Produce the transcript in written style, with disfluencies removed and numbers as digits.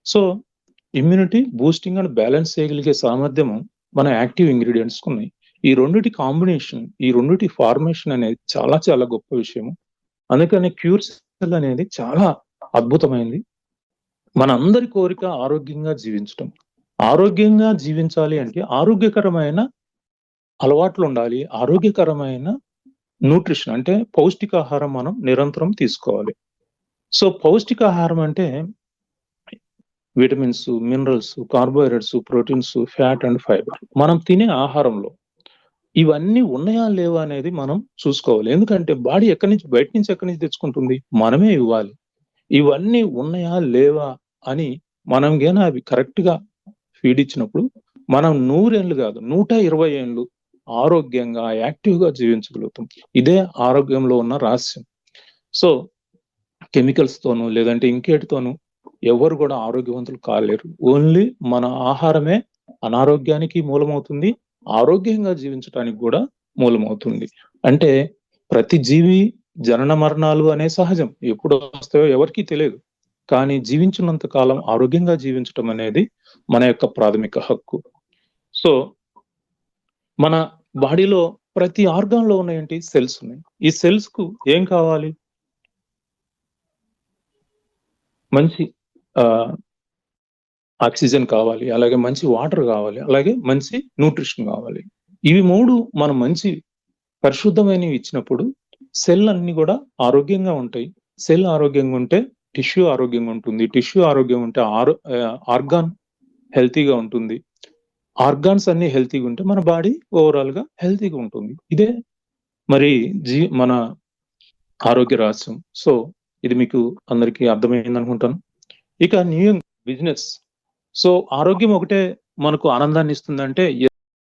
So, immunity boosting and balance చేయగలిగే సామర్థ్యము మన యాక్టివ్ ఇంగ్రీడియెంట్స్‌కి ఉన్నాయి. ఈ రెండిటి కాంబినేషన్, ఈ రెండిటి ఫార్మేషన్ అనేది చాలా చాలా గొప్ప విషయము. అందుకని క్యూర్ సెల్ అనేది చాలా అద్భుతమైంది. మనందరి కోరిక ఆరోగ్యంగా జీవించటం. ఆరోగ్యంగా జీవించాలి అంటే ఆరోగ్యకరమైన అలవాట్లుండాలి. ఆరోగ్యకరమైన న్యూట్రిషన్ అంటే పౌష్టికాహారం మనం నిరంతరం తీసుకోవాలి. సో, పౌష్టికాహారం అంటే vitamins, minerals, carbohydrates, proteins, fat and fibre. మనం తినే ఆహారంలో ఇవన్నీ ఉన్నాయా? లేవా? అనేది మనం చూసుకోవాలి. ఎందుకంటే బాడీ బయట నుంచి ఎక్కడి నుంచి తెచ్చుకుంటుంది? మనమే ఇవ్వాలి. ఇవన్నీ ఉన్నాయా? లేవా? అని మనం గాని అవి కరెక్ట్‌గా ఫీడ్ ఇచ్చినప్పుడు మనం 100 ఏళ్ళు కాదు 120 ఏళ్ళు ఆరోగ్యంగా, యాక్టివ్‌గా జీవించగలుగుతాం. ఇదే ఆరోగ్యంలో ఉన్న రహస్యం. సో, కెమికల్స్‌తోనో లేదంటే ఇంకేటితోనో ఎవరు కూడా ఆరోగ్యవంతులు కాలేరు. ఓన్లీ మన ఆహారమే అనారోగ్యానికి మూలమవుతుంది. ఆరోగ్యంగా జీవించటానికి కూడా మూలమవుతుంది. అంటే ప్రతి జీవి జనన మరణాలు అనేవి సహజం. ఎప్పుడు వస్తాయో ఎవరికీ తెలియదు. కానీ జీవించినంత కాలం ఆరోగ్యంగా జీవించటం అనేది మన యొక్క ప్రాథమిక హక్కు. సో, మన బాడీలో ప్రతి ఆర్గాన్‌లో ఉన్నాయేంటి? సెల్స్ ఉన్నాయి. ఈ సెల్స్‌కు ఏం కావాలి? మంచి ఆహ్, ఆక్సిజన్ కావాలి. అలాగే మంచి వాటర్ కావాలి. అలాగే మంచి న్యూట్రిషన్ కావాలి. ఇవి 3 మనం మంచి పరిశుద్ధమైనవి ఇచ్చినప్పుడు సెల్ అన్నీ కూడా ఆరోగ్యంగా ఉంటాయి. సెల్ ఆరోగ్యంగా ఉంటే టిష్యూ ఆరోగ్యంగా ఉంటుంది. టిష్యూ ఆరోగ్యం ఉంటే ఆర్గాన్ హెల్తీగా ఉంటుంది. ఆర్గాన్స్ అన్నీ హెల్తీగా ఉంటే మన బాడీ ఓవరాల్‌గా హెల్తీగా ఉంటుంది. ఇదే మరి మన ఆరోగ్య రహస్యం. సో, ఇది మీకు అందరికీ అర్థమైందనుకుంటాను. ఇక న్యూ బిజినెస్. సో, ఆరోగ్యం ఒకటే మనకు ఆనందాన్ని ఇస్తుందంటే